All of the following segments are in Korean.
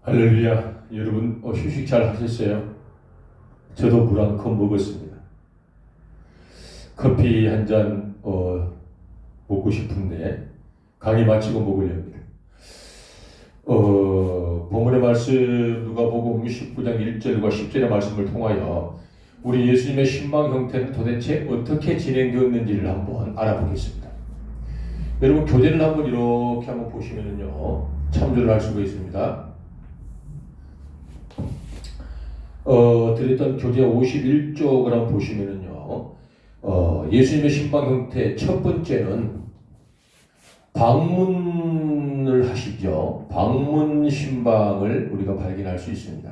할렐루야. 여러분 휴식 잘 하셨어요? 저도 물 한 컵 먹었습니다. 커피 한 잔 먹고 싶은데 강의 마치고 먹으려 합니다. 본문의 말씀 누가복음 19장 1절과 10절의 말씀을 통하여 우리 예수님의 신방 형태는 도대체 어떻게 진행되었는지를 한번 알아보겠습니다. 여러분 교재를 한번 이렇게 한번 보시면요 참조를 할 수가 있습니다. 드렸던 교재 51쪽을 한번 보시면은요, 예수님의 신방 형태 첫 번째는 방문을 하시죠. 방문 신방을 우리가 발견할 수 있습니다.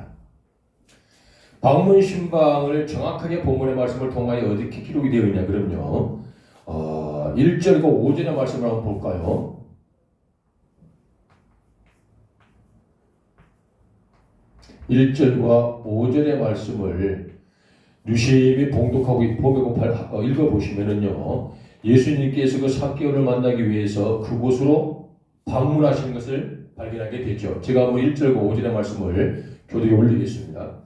방문 신방을 정확하게 본문의 말씀을 통하여 어떻게 기록이 되어 있냐 그럼요. 1절과 5절의 말씀을 한번 볼까요? 1절과 5절의 말씀을 유심히 봉독하고 읽어보시면은요, 예수님께서 그 삭개오를 만나기 위해서 그곳으로 방문하신 것을 발견하게 되죠. 제가 한번 1절과 5절의 말씀을 교독에 올리겠습니다.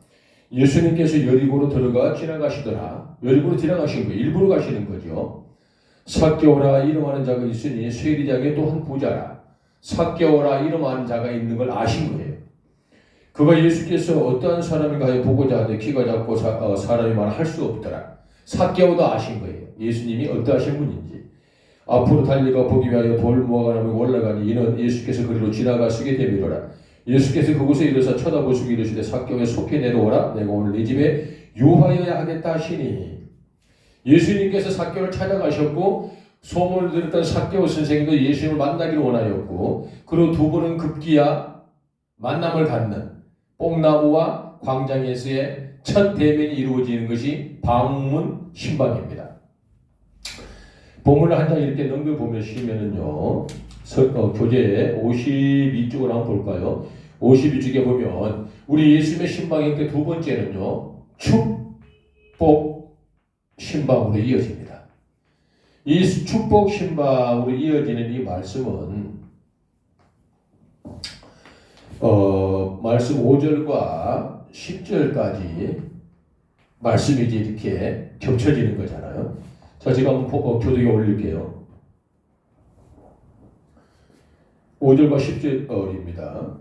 예수님께서 여리고로 들어가 지나가시더라. 여리고로 지나가신 거예요. 일부러 가시는 거죠. 삭개오라 이름하는 자가 있으니 세리장에 또 한 부자라. 삭개오라 이름하는 자가 있는 걸 아신 거예요. 그가 예수께서 어떠한 사람인가 하여 보고자 하되 키가 작고 사람이 말 할 수 없더라. 삭개오도 아신 거예요. 예수님이 어떠하신 분인지. 앞으로 달려가 보기 위하여 돌 모아가며 올라가니 이는 예수께서 그리로 지나가시게 되미로라. 예수께서 그곳에 이르사 쳐다보시고 이르시되 삭개오에 속히 내려오라. 내가 오늘 네 집에 유하여야 하겠다 하시니. 예수님께서 삭개오를 찾아가셨고 소문을 들었던 삭개오 선생님도 예수님을 만나기를 원하였고 그리고 두 분은 급기야 만남을 갖는 뽕나무와 광장에서의 첫 대면이 이루어지는 것이 방문 신방입니다. 본문을 한 장 이렇게 넘겨보시면은요, 교재 52쪽을 한번 볼까요? 52쪽에 보면 우리 예수님의 신방의 그 두 번째는요, 축복 신방으로 이어집니다. 이 축복 신방으로 이어지는 이 말씀은 말씀 5절과 10절까지 말씀이 이제 이렇게 겹쳐지는 거잖아요. 자, 제가 한번 교독에 올릴게요. 5절과 10절입니다.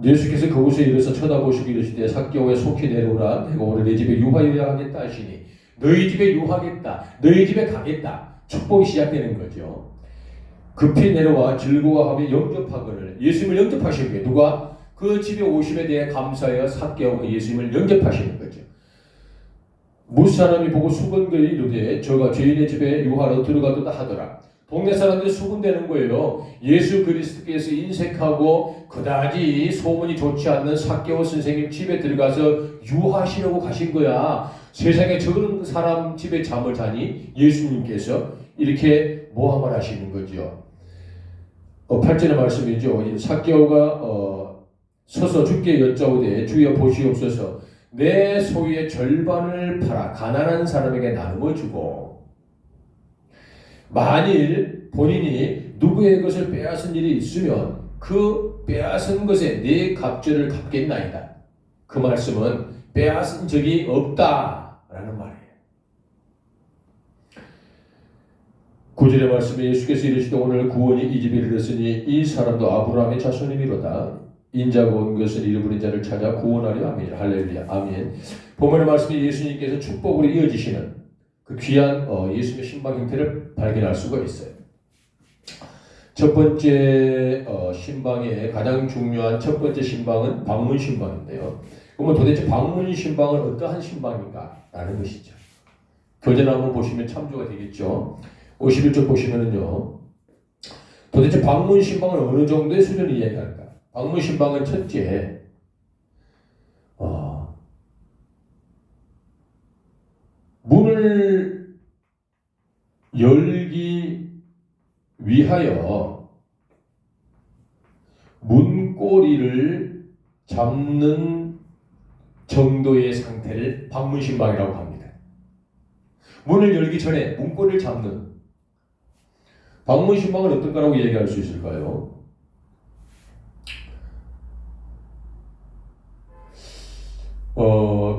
예수께서 그곳에 이르러서 쳐다보시고 이르시되 삭개오에 속히 내려오라. 내가 오늘 내 집에 유하여야 하겠다 하시니 너희 집에 유하겠다. 너희 집에 가겠다. 축복이 시작되는 거죠. 급히 내려와 즐거워하며 영접하거늘. 예수님을 영접하신 거예요. 누가? 그 집에 오심에 대해 감사하여 삭개오가 예수님을 영접하시는 거죠. 무사람이 보고 수군거에 이르되 저가 죄인의 집에 유하러 들어가도다 하더라. 동네 사람들이 수군대는 거예요. 예수 그리스도께서 인색하고 그다지 소문이 좋지 않는 삭개오 선생님 집에 들어가서 유하시려고 가신 거야. 세상에 저런 사람 집에 잠을 자니 예수님께서 이렇게 모함을 하시는 거죠. 8절의 말씀이죠. 삭개오가 서서 주께 여짜오되 주여 보시옵소서 내 소유의 절반을 팔아 가난한 사람에게 나누어 주고 만일 본인이 누구의 것을 빼앗은 일이 있으면 그 빼앗은 것에 네 갑절을 갚겠나이다. 그 말씀은 빼앗은 적이 없다라는 말이에요. 9절의 말씀에 예수께서 이르시되 오늘 구원이 이 집에 이르렀으니 이 사람도 아브라함의 자손이미로다. 인자가 온 것은 잃어버린 자를 찾아 구원하려 아멘. 할렐루야 아멘. 본문의 말씀에 예수님께서 축복으로 이어지시는 그 귀한 예수님의 신방 형태를 발견할 수가 있어요. 첫 번째 신방의 가장 중요한 첫 번째 신방은 방문 신방인데요. 그러면 도대체 방문 신방은 어떠한 신방인가 라는 것이죠. 교재를 한번 보시면 참조가 되겠죠. 51쪽 보시면은요, 도대체 방문 신방은 어느 정도의 수준을 이야기할까? 방문 신방은 첫째, 문을 열기 위하여 문고리를 잡는 정도의 상태를 방문 신방이라고 합니다. 문을 열기 전에 문고리를 잡는 방문 신방은 어떤가라고 얘기할 수 있을까요?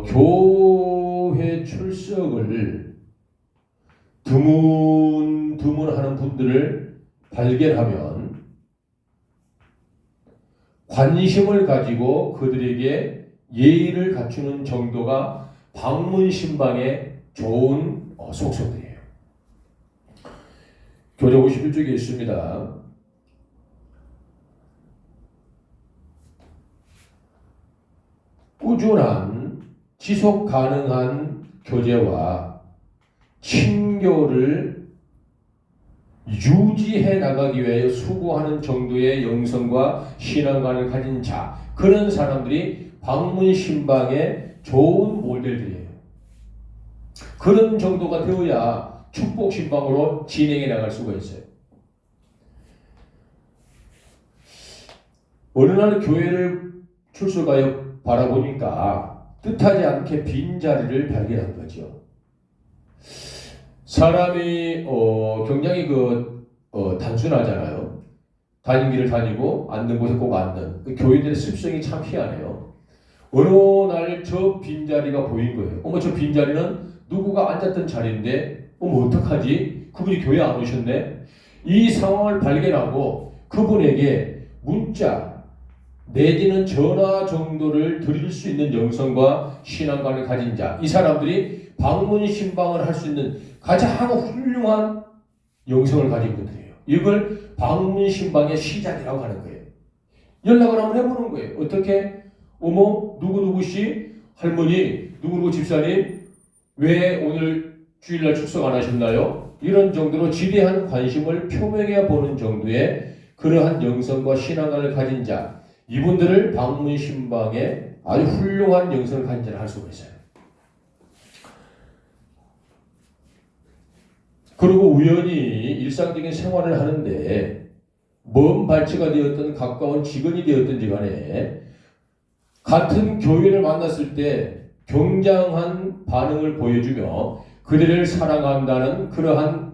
교회 출석을 드문드문하는 분들을 발견하면 관심을 가지고 그들에게 예의를 갖추는 정도가 방문 신방의 좋은 속성들이에요. 교재 51쪽에 있습니다. 꾸준한 지속 가능한 교제와 친교를 유지해 나가기 위하여 수고하는 정도의 영성과 신앙관을 가진 자, 그런 사람들이 방문 신방의 좋은 모델들이에요. 그런 정도가 되어야 축복 신방으로 진행해 나갈 수가 있어요. 어느 날 교회를 출석하여 바라보니까 뜻하지 않게 빈자리를 발견한 거죠. 사람이 굉장히 단순하잖아요. 다니는 길을 다니고 앉는 곳에 꼭 앉는 교인들의 습성이 참 희한해요. 어느 날 저 빈자리가 보인 거예요. 어머, 저 빈자리는 누구가 앉았던 자리인데 어머 어떡하지? 그분이 교회 안 오셨네? 이 상황을 발견하고 그분에게 문자 내지는 전화 정도를 드릴 수 있는 영성과 신앙관을 가진 자, 이 사람들이 방문 신방을 할 수 있는 가장 훌륭한 영성을 가진 분들이에요. 이걸 방문 신방의 시작이라고 하는 거예요. 연락을 한번 해보는 거예요. 어떻게? 어머, 누구누구씨, 할머니, 누구누구 집사님, 왜 오늘 주일날 출석 안 하셨나요? 이런 정도로 지대한 관심을 표명해 보는 정도의 그러한 영성과 신앙관을 가진 자, 이분들을 방문 신방에 아주 훌륭한 영성을 가진 자를 할 수가 있어요. 그리고 우연히 일상적인 생활을 하는데 먼 발치가 되었든 가까운 직원이 되었든지 간에 같은 교회를 만났을 때 굉장한 반응을 보여주며 그들을 사랑한다는 그러한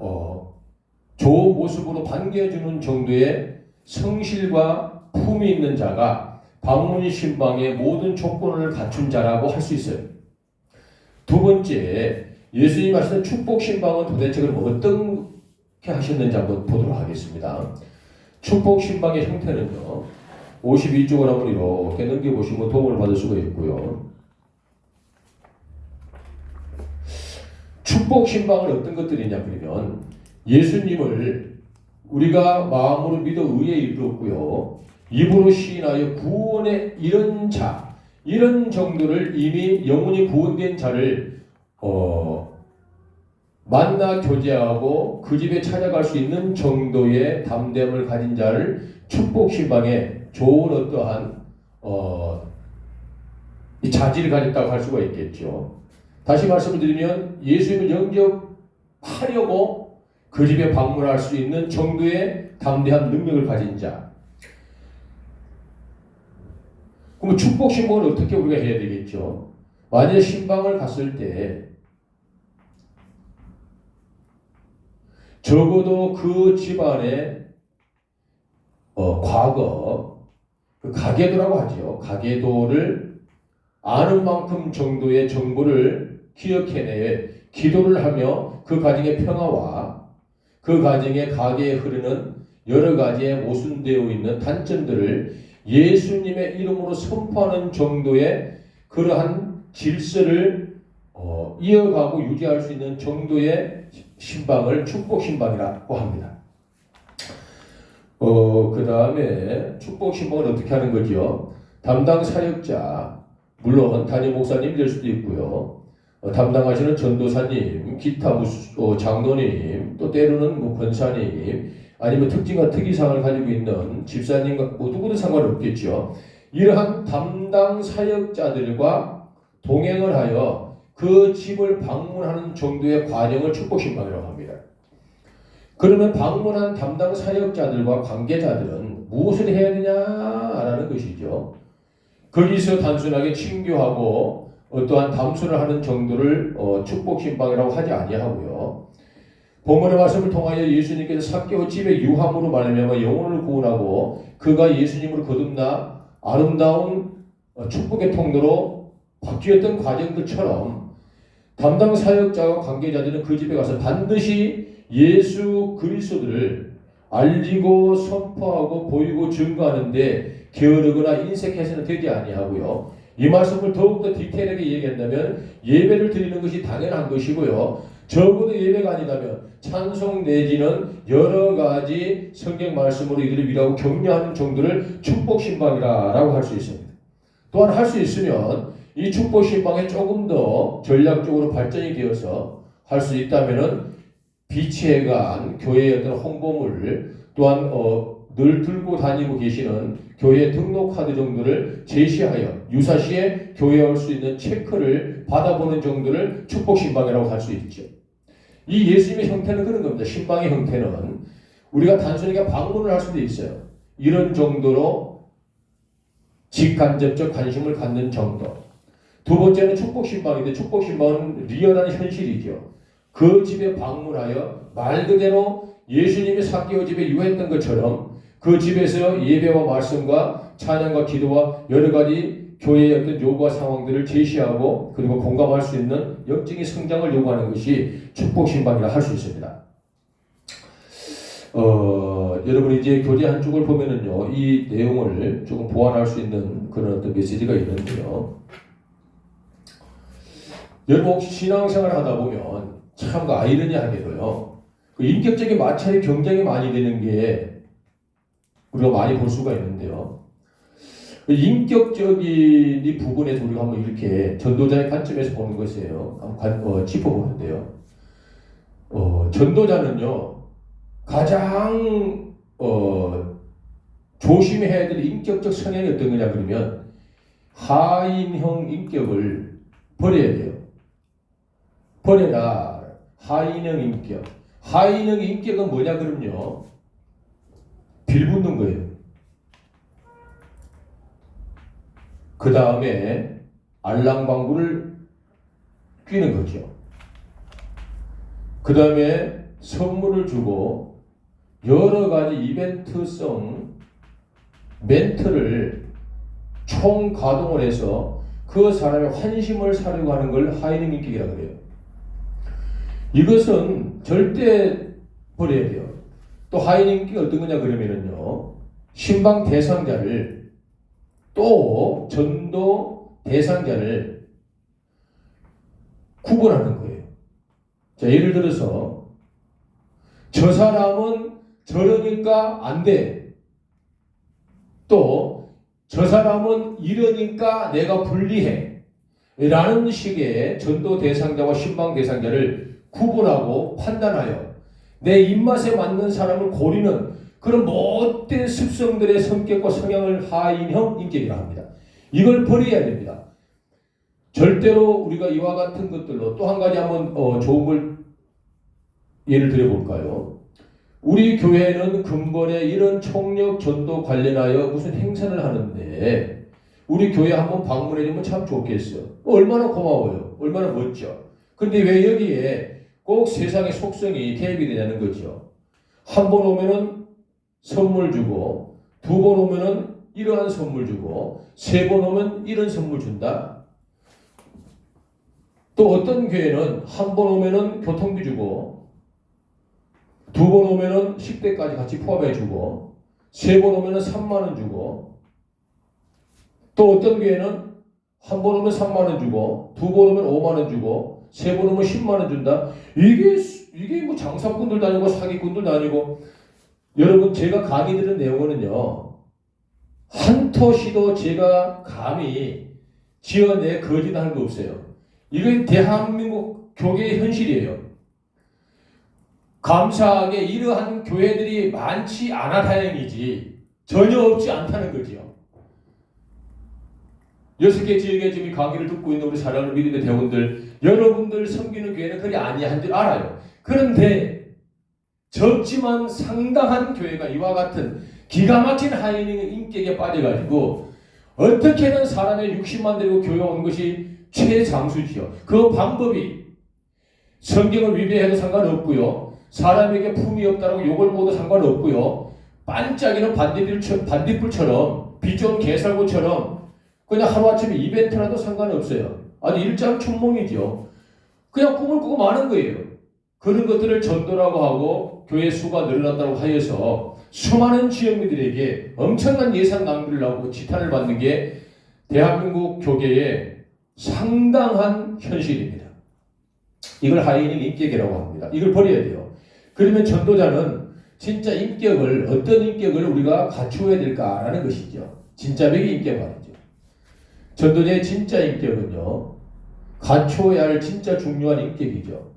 좋은 모습으로 반겨주는 정도의 성실과 품이 있는 자가 방문 신방의 모든 조건을 갖춘 자라고 할 수 있어요. 두 번째, 예수님이 하시는 축복 신방은 도대체 그럼 어떻게 하셨는지 한번 보도록 하겠습니다. 축복 신방의 형태는요, 52쪽을 한번 이렇게 넘겨보시면 도움을 받을 수가 있고요. 축복 신방은 어떤 것들이냐 그러면 예수님을 우리가 마음으로 믿어 의에 이르렀고요, 입으로 시인하여 구원에 이른 자, 이런 정도를 이미 영혼이 구원된 자를 만나 교제하고 그 집에 찾아갈 수 있는 정도의 담대함을 가진 자를 축복 신방에 좋은 어떠한 이 자질을 가졌다고 할 수가 있겠죠. 다시 말씀을 드리면 예수님을 영접하려고 그 집에 방문할 수 있는 정도의 담대한 능력을 가진 자. 그럼 축복 신방을 어떻게 우리가 해야 되겠죠? 만약 신방을 갔을 때 적어도 그 집안의 과거, 그 가계도라고 하죠. 가계도를 아는 만큼 정도의 정보를 기억해내 기도를 하며 그 가정의 평화와 그 가정의 가계에 흐르는 여러 가지의 모순되어 있는 단점들을 예수님의 이름으로 선포하는 정도의 그러한 질서를 이어가고 유지할 수 있는 정도의 신방을 축복 신방이라고 합니다. 그 다음에 축복 신방을 어떻게 하는 거죠? 담당 사역자, 물론 담임 목사님 될 수도 있고요. 담당하시는 전도사님, 기타 장로님, 또 때로는 권사님, 아니면 특징과 특이사항을 가지고 있는 집사님과 누구든 상관없겠죠. 이러한 담당 사역자들과 동행을 하여 그 집을 방문하는 정도의 과정을 축복신방이라고 합니다. 그러면 방문한 담당 사역자들과 관계자들은 무엇을 해야 되냐라는 것이죠. 거기서 단순하게 친교하고 어떠한 담수를 하는 정도를 축복신방이라고 하지 아니하고요. 본문의 말씀을 통하여 예수님께서 삭개오 집의 유함으로 말미암아 영혼을 구원하고 그가 예수님으로 거듭나 아름다운 축복의 통로로 바뀌었던 과정들처럼 담당 사역자와 관계자들은 그 집에 가서 반드시 예수 그리스도를 알리고 선포하고 보이고 증거하는데 게으르거나 인색해서는 되지 아니하고요. 이 말씀을 더욱더 디테일하게 얘기한다면 예배를 드리는 것이 당연한 것이고요. 적어도 예배가 아니라면 찬송 내지는 여러 가지 성경 말씀으로 이들을 위로하고 격려하는 정도를 축복신방이라고 할 수 있습니다. 또한 할 수 있으면 이 축복신방에 조금 더 전략적으로 발전이 되어서 할 수 있다면은 비치해간 교회의 어떤 홍보물 또한 늘 들고 다니고 계시는 교회 등록 카드 정도를 제시하여 유사시에 교회에 올 수 있는 체크를 받아보는 정도를 축복 신방이라고 할 수 있죠. 이 예수님의 형태는 그런 겁니다. 신방의 형태는 우리가 단순히 방문을 할 수도 있어요. 이런 정도로 직간접적 관심을 갖는 정도. 두 번째는 축복 신방인데 축복 신방은 리얼한 현실이죠. 그 집에 방문하여 말 그대로 예수님이 삭개오 집에 유했던 것처럼 그 집에서 예배와 말씀과 찬양과 기도와 여러 가지 교회의 어떤 요구와 상황들을 제시하고 그리고 공감할 수 있는 영적인 성장을 요구하는 것이 축복신방이라 할 수 있습니다. 여러분 이제 교재 한쪽을 보면은요 이 내용을 조금 보완할 수 있는 그런 어떤 메시지가 있는데요. 여러분 혹시 신앙생활을 하다 보면 참 아이러니하게도요 그 인격적인 마찰이 굉장히 많이 되는 게 우리가 많이 볼 수가 있는데요. 인격적인 이 부분에서 우리가 한번 이렇게 전도자의 관점에서 보는 것이에요. 한번 짚어보는데요. 전도자는요 가장 조심해야 될 인격적 성향이 어떤 거냐 그러면 하인형 인격을 버려야 돼요. 버려라. 하인형 인격. 하인형 인격은 뭐냐 그러면요 빌붙는 거예요. 그 다음에 알랑방구를 끼는 거죠. 그 다음에 선물을 주고 여러 가지 이벤트성 멘트를 총가동을 해서 그 사람의 환심을 사려고 하는 걸 하이닝 인격이라고 그래요. 이것은 절대 버려야 돼요. 또 하이닝 인격이 어떤 거냐 그러면은요 신방 대상자를 또 전도 대상자를 구분하는 거예요. 자, 예를 들어서 저 사람은 저러니까 안 돼. 또 저 사람은 이러니까 내가 불리해. 라는 식의 전도 대상자와 신방 대상자를 구분하고 판단하여 내 입맛에 맞는 사람을 고르는 그런 못된 습성들의 성격과 성향을 하인형 인격이라 합니다. 이걸 버려야 됩니다. 절대로 우리가 이와 같은 것들로 또 한 가지 한번 좋은 걸 예를 들어볼까요? 우리 교회는 근본에 이런 총력 전도 관련하여 무슨 행사를 하는데 우리 교회 한번 방문해 주면 참 좋겠어요. 얼마나 고마워요. 얼마나 멋져. 근데 왜 여기에 꼭 세상의 속성이 개입이 되냐는 거죠. 한 번 오면은 선물 주고 두 번 오면은 이러한 선물 주고 세 번 오면 이런 선물 준다. 또 어떤 교회는 한 번 오면은 교통비 주고 두 번 오면은 식대까지 같이 포함해 주고 세 번 오면은 3만 원 주고 또 어떤 교회는 한 번 오면 3만 원 주고 두 번 오면 5만 원 주고 세 번 오면 10만 원 준다. 이게 뭐 장사꾼들도 아니고 사기꾼들도 아니고 여러분 제가 강의 드린 내용은요 한 토시도 제가 감히 지어내 거짓하는 거 없어요. 이건 대한민국 교계의 현실이에요. 감사하게 이러한 교회들이 많지 않아 다행이지 전혀 없지 않다는 거지요. 6개 지역에 지금 강의를 듣고 있는 우리 사랑하는 믿음의 대원들 여러분들 섬기는 교회는 그리 아니한 줄 알아요. 그런데 적지만 상당한 교회가 이와 같은 기가 막힌 하이닝 인격에 빠져가지고 어떻게든 사람의 육신만 들고 교회 오는 것이 최장수지요. 그 방법이 성경을 위배해도 상관없고요. 사람에게 품이 없다라고 욕을 먹어도 상관없고요. 반짝이는 반딧불처럼 빛 좋은 개살구처럼 그냥 하루아침에 이벤트라도 상관없어요. 아주 일장춘몽이죠. 그냥 꿈을 꾸고 마는 거예요. 그런 것들을 전도라고 하고 교회 수가 늘어난다고 하여서 수많은 지역민들에게 엄청난 예산 낭비를 하고 지탄을 받는 게 대한민국 교계의 상당한 현실입니다. 이걸 하이닝 인격이라고 합니다. 이걸 버려야 돼요. 그러면 전도자는 진짜 인격을, 어떤 인격을 우리가 갖추어야 될까라는 것이죠. 진짜백의 인격 말이죠. 전도자의 진짜 인격은요, 갖추어야 할 진짜 중요한 인격이죠.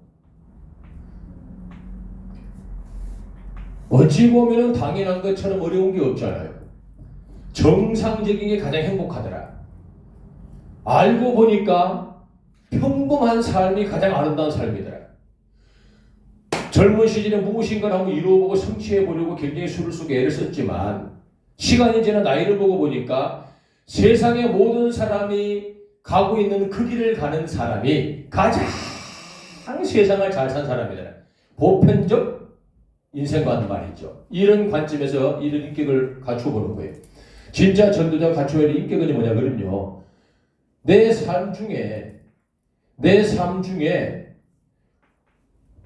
어찌 보면 당연한 것처럼 어려운 게 없잖아요. 정상적인 게 가장 행복하더라. 알고 보니까 평범한 삶이 가장 아름다운 삶이더라. 젊은 시절에 무엇인가를 한번 이루어보고 성취해보려고 굉장히 수를 쓰고 애를 썼지만 시간이 지나 나이를 보고 보니까 세상의 모든 사람이 가고 있는 그 길을 가는 사람이 가장 세상을 잘 산 사람이더라. 보편적 인생관 말이죠. 이런 관점에서 이런 인격을 갖추어보는 거예요. 진짜 전도자가 갖추어야 할 인격은 뭐냐 그러면요, 내 삶 중에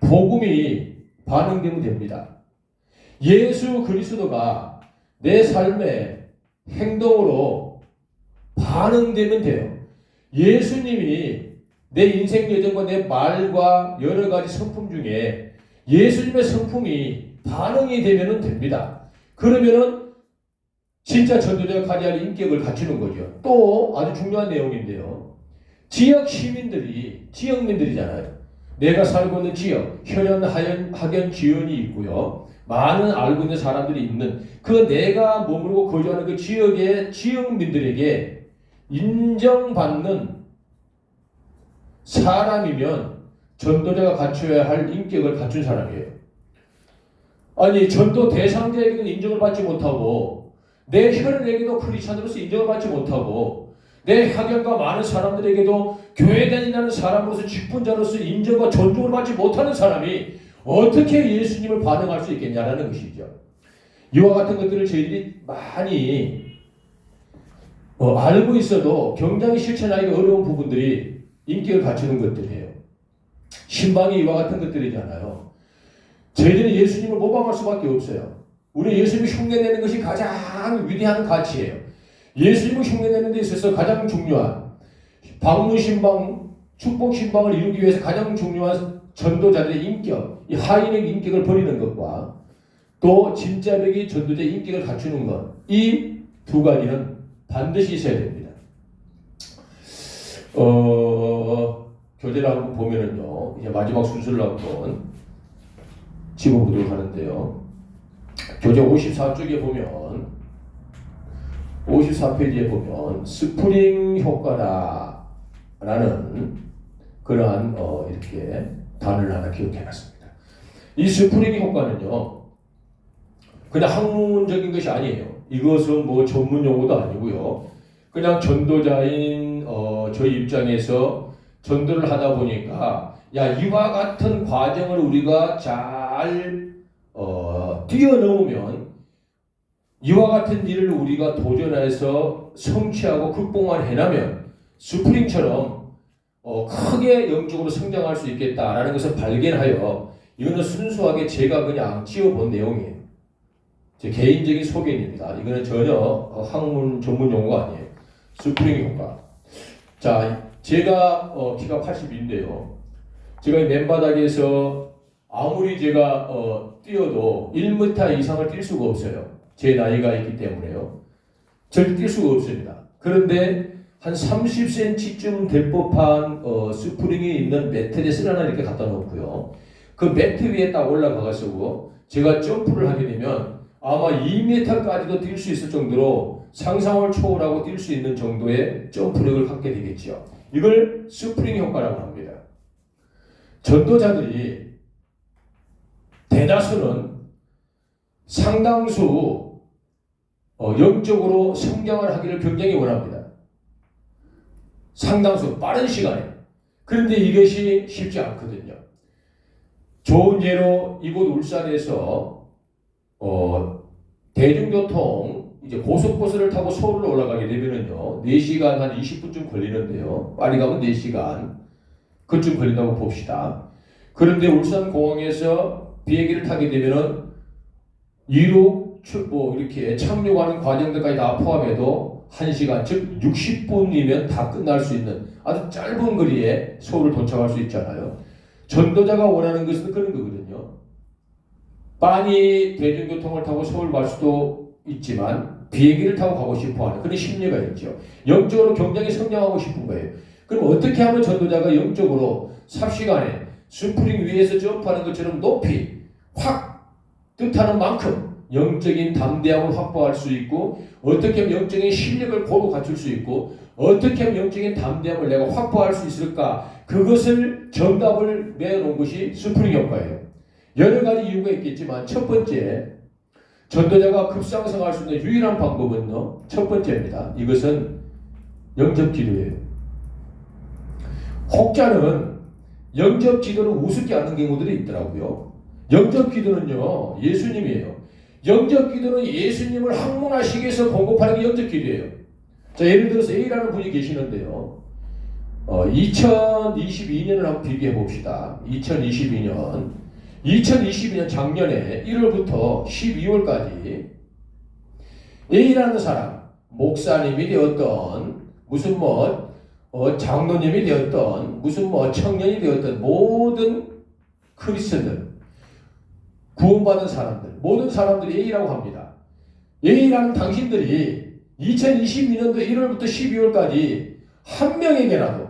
복음이 반응되면 됩니다. 예수 그리스도가 내 삶의 행동으로 반응되면 돼요. 예수님이 내 인생 여정과 내 말과 여러 가지 성품 중에 예수님의 성품이 반응이 되면 됩니다. 그러면은 진짜 전도자가 가져야 할 인격을 갖추는 거죠. 또 아주 중요한 내용인데요. 지역 시민들이, 지역민들이잖아요. 내가 살고 있는 지역, 현연, 학연, 지연이 있고요. 많은 알고 있는 사람들이 있는 그 내가 머무르고 거주하는 그 지역의 지역민들에게 인정받는 사람이면 전도자가 갖춰야 할 인격을 갖춘 사람이에요. 아니, 전도 대상자에게도 인정을 받지 못하고 내 혈연에게도 크리스찬으로서 인정을 받지 못하고 내 학연과 많은 사람들에게도 교회 다니는 사람으로서 직분자로서 인정과 존중을 받지 못하는 사람이 어떻게 예수님을 반응할 수 있겠냐라는 것이죠. 이와 같은 것들을 저희들이 많이 알고 있어도 굉장히 실천하기가 어려운 부분들이 인격을 갖추는 것들이에요. 신방이 이와 같은 것들이잖아요. 저희들은 예수님을 모방할 수밖에 없어요. 우리 예수님을 흉내내는 것이 가장 위대한 가치예요. 예수님을 흉내내는 데 있어서 가장 중요한 방문신방, 축복신방을 이루기 위해서 가장 중요한 전도자들의 인격, 이 하인의 인격을 버리는 것과 또 진짜백의 전도자의 인격을 갖추는 것, 이 두 가지는 반드시 있어야 됩니다. 교재를 한번 보면은요, 이제 마지막 순서를 한번 집어보도록 하는데요. 교재 54쪽에 보면 54페이지에 보면 스프링 효과라는 그러한 이렇게 단어를 하나 기억해놨습니다. 이 스프링 효과는요, 그냥 학문적인 것이 아니에요. 이것은 뭐 전문 용어도 아니고요. 그냥 전도자인 저희 입장에서 전도를 하다 보니까 이와 같은 과정을 우리가 잘 뛰어넘으면 이와 같은 일을 우리가 도전해서 성취하고 극복만 해나면 스프링처럼 크게 영적으로 성장할 수 있겠다라는 것을 발견하여 이거는 순수하게 제가 그냥 지어본 내용이에요. 제 개인적인 소견입니다. 이거는 전혀 학문 전문 용어가 아니에요. 스프링 효과. 자, 제가 키가 80인데요. 제가 이 맨바닥에서 아무리 제가 뛰어도 1m 이상을 뛸 수가 없어요. 제 나이가 있기 때문에요. 절대 뛸 수가 없습니다. 그런데 한 30cm쯤 될 법한 스프링이 있는 매트리스를 하나 이렇게 갖다 놓고요. 그 매트 위에 딱 올라가가지고 제가 점프를 하게 되면 아마 2m까지도 뛸 수 있을 정도로 상상을 초월하고 뛸 수 있는 정도의 점프력을 갖게 되겠죠. 이걸 스프링 효과라고 합니다. 전도자들이 대다수는 상당수 영적으로 성장을 하기를 굉장히 원합니다. 상당수 빠른 시간에. 그런데 이것이 쉽지 않거든요. 좋은 예로 이곳 울산에서 대중교통 이제 고속버스를 타고 서울로 올라가게 되면은요, 4시간 한 20분쯤 걸리는데요. 빨리 가면 4시간. 그쯤 걸린다고 봅시다. 그런데 울산공항에서 비행기를 타게 되면은 이륙, 이렇게 착륙하는 과정들까지 다 포함해도 1시간, 즉 60분이면 다 끝날 수 있는 아주 짧은 거리에 서울을 도착할 수 있잖아요. 전도자가 원하는 것은 그런 거거든요. 빨리 대중교통을 타고 서울 갈 수도 있지만 비행기를 타고 가고 싶어하는 그런 심리가 있죠. 영적으로 굉장히 성장하고 싶은 거예요. 그럼 어떻게 하면 전도자가 영적으로 삽시간에 스프링 위에서 점프하는 것처럼 높이 확 뜻하는 만큼 영적인 담대함을 확보할 수 있고, 어떻게 하면 영적인 실력을 고루 갖출 수 있고, 어떻게 하면 영적인 담대함을 내가 확보할 수 있을까? 그것을 정답을 내놓은 것이 스프링 효과예요. 여러 가지 이유가 있겠지만 첫 번째, 전도자가 급상승할 수 있는 유일한 방법은요, 첫 번째입니다. 이것은 영접 기도예요. 혹자는 영접 기도를 우습게 하는 경우들이 있더라고요. 영접 기도는요, 예수님이에요. 영접 기도는 예수님을 항문하시기 위해서 공급하는 게 영접 기도예요. 자, 예를 들어서 A라는 분이 계시는데요. 2022년을 한번 비교해 봅시다. 2022년 작년에 1월부터 12월까지 A라는 사람, 목사님이 되었던, 무슨 장로님이 되었던, 무슨 청년이 되었던 모든 크리스천들, 구원받은 사람들, 모든 사람들이 A라고 합니다. A라는 당신들이 2022년도 1월부터 12월까지 한 명에게라도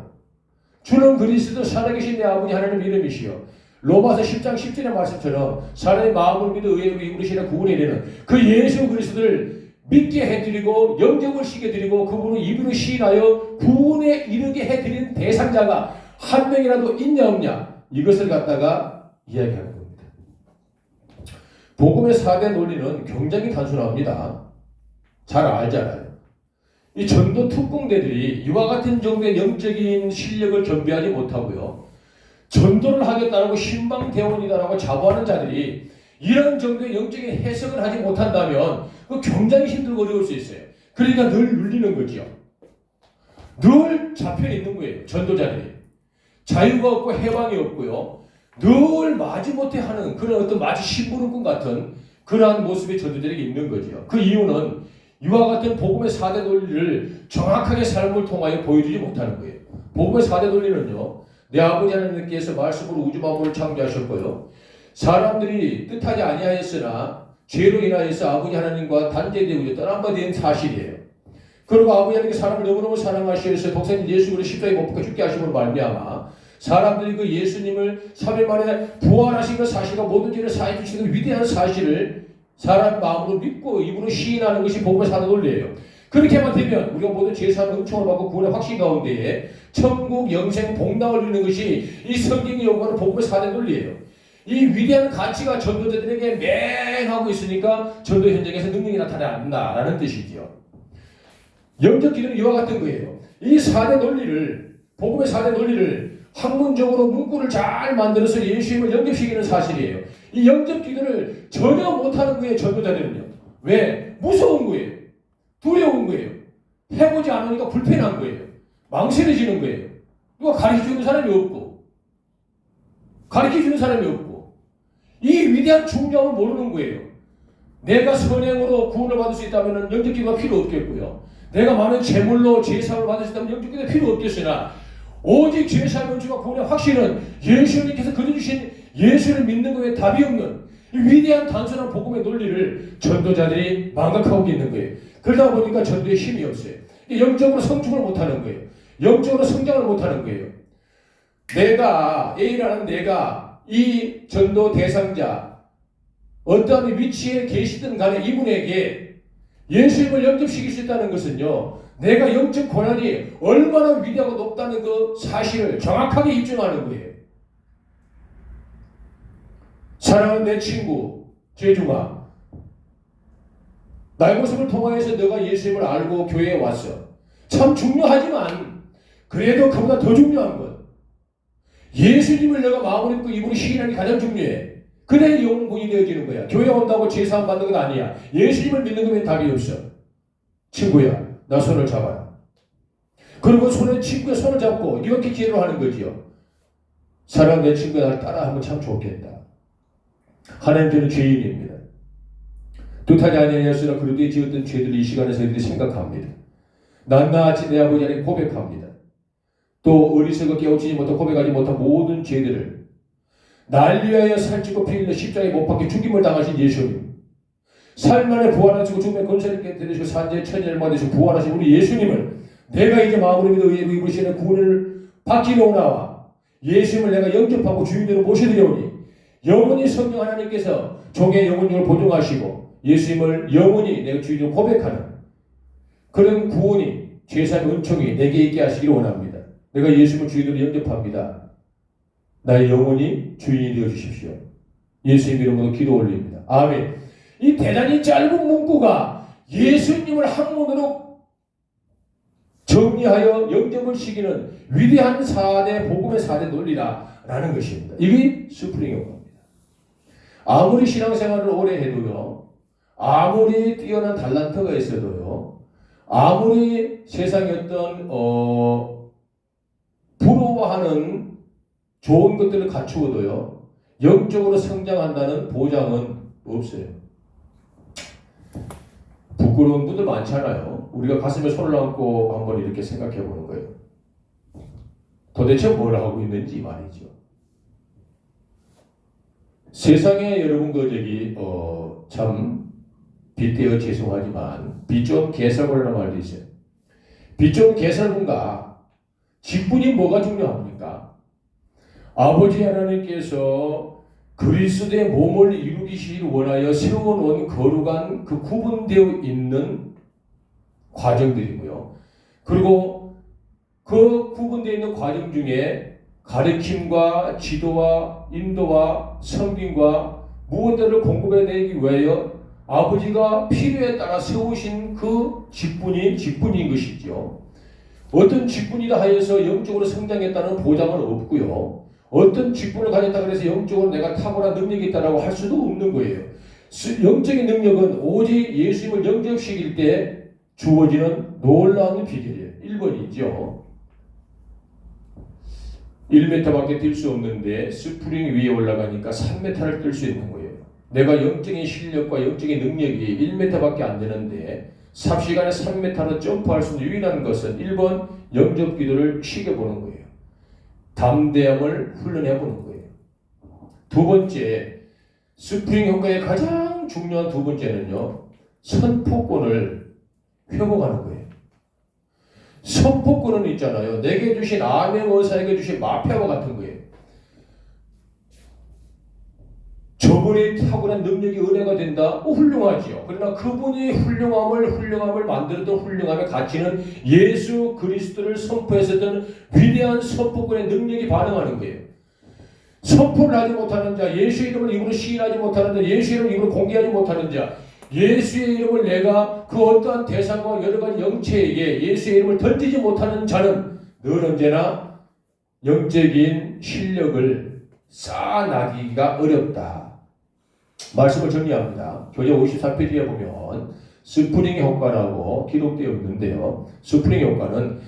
주는 그리스도 살아계신 내 아버지 하나님 이름이시여, 로마서 10장 10절의 말씀처럼 사람의 마음을 믿어 의로 이루시라 구원에 이르는 그 예수 그리스도를 믿게 해드리고 영접을 시게 드리고 그분을 입으로 시인하여 구원에 이르게 해드린 대상자가 한 명이라도 있냐 없냐, 이것을 갖다가 이야기하는 겁니다. 복음의 4대 논리는 굉장히 단순합니다. 잘 알잖아요. 이 전도 특공대들이 이와 같은 정도의 영적인 실력을 겸비하지 못하고요, 전도를 하겠다라고 신방대원이다라고 자부하는 자들이 이런 정도의 영적인 해석을 하지 못한다면 그 굉장히 힘들고 어려울 수 있어요. 그러니까 늘 눌리는 거죠. 늘 잡혀 있는 거예요. 전도자들이 자유가 없고 해방이 없고요, 늘 마지못해 하는 그런 어떤 마치 심부름꾼 같은 그러한 모습의 전도자들이 있는 거죠. 그 이유는 이와 같은 복음의 4대 논리를 정확하게 삶을 통하여 보여주지 못하는 거예요. 복음의 4대 논리는요, 내 아버지 하나님께서 말씀으로 우주 만물을 창조하셨고요, 사람들이 뜻하지 아니하였으나 죄로 인하여서 아버지 하나님과 단죄되고 떠난 바 된 사실이에요. 그리고 아버지 하나님께 사람을 너무너무 사랑하시어서 독생자 예수 그리스도를 십자가에 못 박혀 죽게 하심으로 말미암아 사람들이 그 예수님을 3일 만에 부활하신 그 사실과 모든 죄를 사해 주시는 그 위대한 사실을 사람 마음으로 믿고 입으로 시인하는 것이 복음의 4대 논리예요. 그렇게만 되면 우리가 모든 죄사함 은총을 받고 구원의 확신 가운데에 천국 영생 복락을 누리는 것이 이 성경이 요구하는 복음의 4대 논리예요. 이 위대한 가치가 전도자들에게 맹하고 있으니까 전도 현장에서 능력이 나타난다라는 뜻이죠. 영적 기도는 이와 같은 거예요. 이 4대 논리를, 복음의 4대 논리를 학문적으로 문구를 잘 만들어서 예수님을 영접시키는 사실이에요. 이 영접 기도를 전혀 못하는 거예요. 전도자들은요. 왜? 무서운 거예요. 두려운 거예요. 해보지 않으니까 불편한 거예요. 망설여지는 거예요. 누가 가르쳐주는 사람이 없고, 이 위대한 중요함을 모르는 거예요. 내가 선행으로 구원을 받을 수 있다면 영접 기도가 필요 없겠고요, 내가 많은 재물로 제사를 받을 수 있다면 영접 기도가 필요 없겠으나 오직 죄사함 은총과 구원의 확신은 예수님께서 거둬주신 예수를 믿는 것에 답이 없는 이 위대한 단순한 복음의 논리를 전도자들이 망각하고 있는 거예요. 그러다 보니까 전도에 힘이 없어요. 영적으로 성충을 못하는 거예요. 영적으로 성장을 못하는 거예요. A라는 내가 이 전도 대상자 어떠한 위치에 계시든 간에 이분에게 예수님을 영접시킬 수 있다는 것은요, 내가 영적 권한이 얼마나 위대하고 높다는 그 사실을 정확하게 입증하는 거예요. 사랑하는 내 친구 재중아, 나의 모습을 통하여서 너가 예수님을 알고 교회에 왔어. 참 중요하지만 그래도 그보다 더 중요한 건 예수님을 내가 마음으로 믿고 입으로 시인하는 게 가장 중요해. 그래 영혼이 되어지는 거야. 교회 온다고 제사함 받는 건 아니야. 예수님을 믿는 거면 답이 없어. 친구야, 나 손을 잡아라. 그리고 친구의 손을 잡고 이렇게 기도를 하는 거지요. 사랑 내 친구가 나를 따라하면 참 좋겠다. 하나님, 저는 죄인입니다. 뜻하지 아니하였으나 그릇에 지었던 죄들을 이 시간에서 이들이 생각합니다. 낱낱이 내 아버지 안에 고백합니다. 또 어리석어 깨우치지 못하고 고백하지 못한 모든 죄들을 날 위하여 살찌고 피 흘려 십자가에 못 박혀 죽임을 당하신 예수님, 삶 안에 부활하시고 죽음의 권세를 깨뜨리시고 산재의 천년을 만드시고 부활하신 우리 예수님을 내가 이제 마음으로 믿어 의에 입으시는 구원을 받기로 나와 예수님을 내가 영접하고 주인으로 모셔드려오니 영원히 성령 하나님께서 종의 영혼을 보존하시고 예수님을 영원히 내가 주인으로 고백하는 그런 구원이 죄사의 은총이 내게 있게 하시기를 원합니다. 내가 예수님을 주인으로 영접합니다. 나의 영혼이 주인이 되어 주십시오. 예수님 이름으로 기도 올립니다. 아멘. 이 대단히 짧은 문구가 예수님을 학문으로 정리하여 영접을 시키는 위대한 4대 복음의 4대 논리라는 것입니다. 이게 스프링 효과입니다. 아무리 신앙생활을 오래 해도요, 아무리 뛰어난 달란트가 있어도요, 아무리 세상의 어떤 부러워하는 좋은 것들을 갖추어도요, 영적으로 성장한다는 보장은 없어요. 부끄러운 분들 많잖아요. 우리가 가슴에 손을 얹고 한번 이렇게 생각해 보는 거예요. 도대체 뭘 하고 있는지 말이죠. 세상에 여러분 참 빗대어 죄송하지만 빚 좀 개설군이라는 말도 있어요. 빚 좀 개설군가 직분이 뭐가 중요합니까? 아버지 하나님께서 그리스도의 몸을 이루기를 원하여 세워놓은 거룩한 그 구분되어 있는 과정들이고요. 그리고 그 구분되어 있는 과정 중에 가르침과 지도와 인도와 섬김과 무엇들을 공급해내기 위하여 아버지가 필요에 따라 세우신 그 직분인 것이죠. 어떤 직분이라 하여서 영적으로 성장했다는 보장은 없고요. 어떤 직분을 가졌다 그래서 영적으로 내가 탁월한 능력이 있다라고 할 수도 없는 거예요. 영적인 능력은 오직 예수님을 영접시킬 때 주어지는 놀라운 비결이에요. 1번이죠. 1m밖에 뛸 수 없는데 스프링 위에 올라가니까 3m를 뛸 수 있는 거예요. 내가 영적인 실력과 영적인 능력이 1m밖에 안 되는데 삽시간에 3m로 점프할 수 있는 유일한 것은 1번 영접 기도를 쉬겨보는 거예요. 담대함을 훈련해보는 거예요. 두 번째, 스프링 효과의 가장 중요한 두 번째는요, 선포권을 회복하는 거예요. 선포권은 있잖아요. 내게 주신 암의 의사에게 주신 마피아와 같은 거예요. 저분이 탁월한 능력이 은혜가 된다? 훌륭하지요. 그러나 그분이 훌륭함을 만들었던 훌륭함의 가치는 예수 그리스도를 선포했었던 위대한 선포권의 능력이 반응하는 거예요. 선포를 하지 못하는 자, 예수의 이름을 입으로 시인하지 못하는 자, 예수의 이름을 입으로 공개하지 못하는 자, 예수의 이름을 내가 그 어떠한 대상과 여러 가지 영체에게 예수의 이름을 던지지 못하는 자는 늘 언제나 영적인 실력을 쌓아나기가 어렵다. 말씀을 정리합니다. 교재 53페이지에 보면 스프링 효과라고 기록되어 있는데요. 스프링 효과는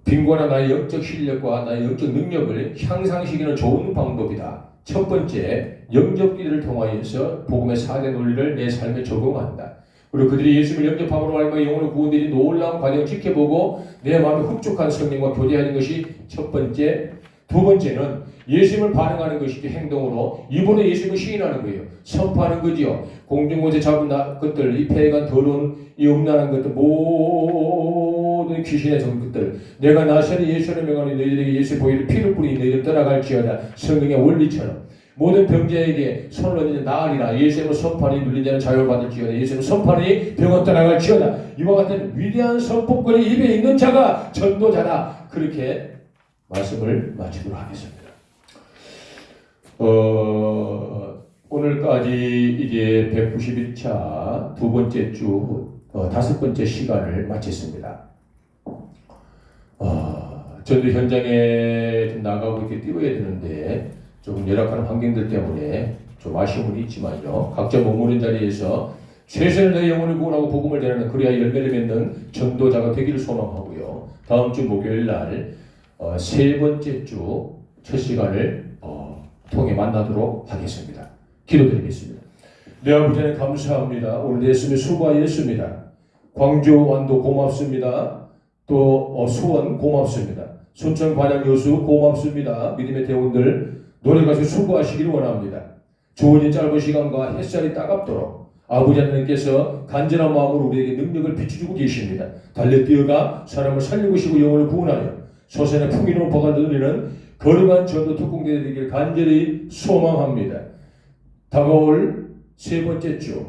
빈곤한 나의 영적 실력과 나의 영적 능력을 향상시키는 좋은 방법이다. 첫 번째, 영접 기도를 통하여서 복음의 4대 논리를 내 삶에 적용한다. 그리고 그들이 예수를 영접함으로 말미암아 영혼을 구원되는 놀라운 과정을 지켜보고 내 마음에 흡족한 성령과 교제하는 것이 첫 번째. 두 번째는 예수님을 반응하는 것이지 행동으로 입으로 예수님을 시인하는 거예요. 선포하는 거지요. 공중곳에 잡은 것들, 이 폐간 더러운 이 음란한 것들, 모든 귀신의 성것들, 내가 나셔리 예수를 명하니 너희들에게 예수의 보혈을 피를 뿌리니 너희들 떠나갈지어다. 성경의 원리처럼 모든 병자에게 손을 얹는 나으리라. 예수님을 선포하니 눌린 자는 자유를 받을지어다. 예수님을 선포하니 병은 떠나갈지어다. 이와 같은 위대한 선포권이 입에 있는 자가 전도자다. 그렇게 말씀을 마치도록 하겠습니다. 오늘까지 이제 191차 두 번째 주 다섯 번째 시간을 마쳤습니다. 전도 현장에 좀 나가고 이렇게 뛰어야 되는데 조금 열악한 환경들 때문에 좀 아쉬움은 있지만요. 각자 머무는 자리에서 최선을 다해 영혼을 구원하고 복음을 전하는 그리하여 열매를 맺는 전도자가 되기를 소망하고요. 다음 주 목요일 날 세 번째 주 첫 시간을 통해 만나도록 하겠습니다. 기도드리겠습니다. 내 아버지 하나님 감사합니다. 오늘 예수님 수고하셨습니다. 광주 완도 고맙습니다. 또 수원 고맙습니다. 순천 관양 여수 고맙습니다. 믿음의 대원들 노래가수 수고하시기를 원합니다. 주어진 짧은 시간과 햇살이 따갑도록 아버지 하나님께서 간절한 마음으로 우리에게 능력을 비춰주고 계십니다. 달려 뛰어가 사람을 살리고 싶고 영혼을 구원하여 소선의 풍요로운 복을 누리는 거룩한 전도 특공대가 되기를 간절히 소망합니다. 다가올 세 번째 주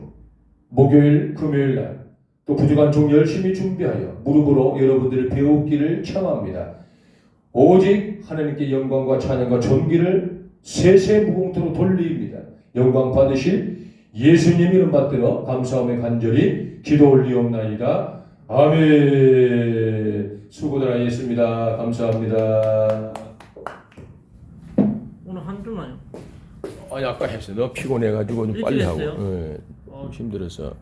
목요일 금요일 날 또 부족한 종 열심히 준비하여 무릎으로 여러분들을 배우기를 청합니다. 오직 하나님께 영광과 찬양과 존귀를 세세무궁토로 돌립니다. 영광 받으실 예수님 이름 받들어 감사함에 간절히 기도 올리옵나이다. 아멘. 수고들 하셨습니다. 감사합니다. 오늘 한 줄만요. 아니 아까 했어. 너 피곤해가지고 좀 빨리 하고. 했어요? 좀 힘들어서.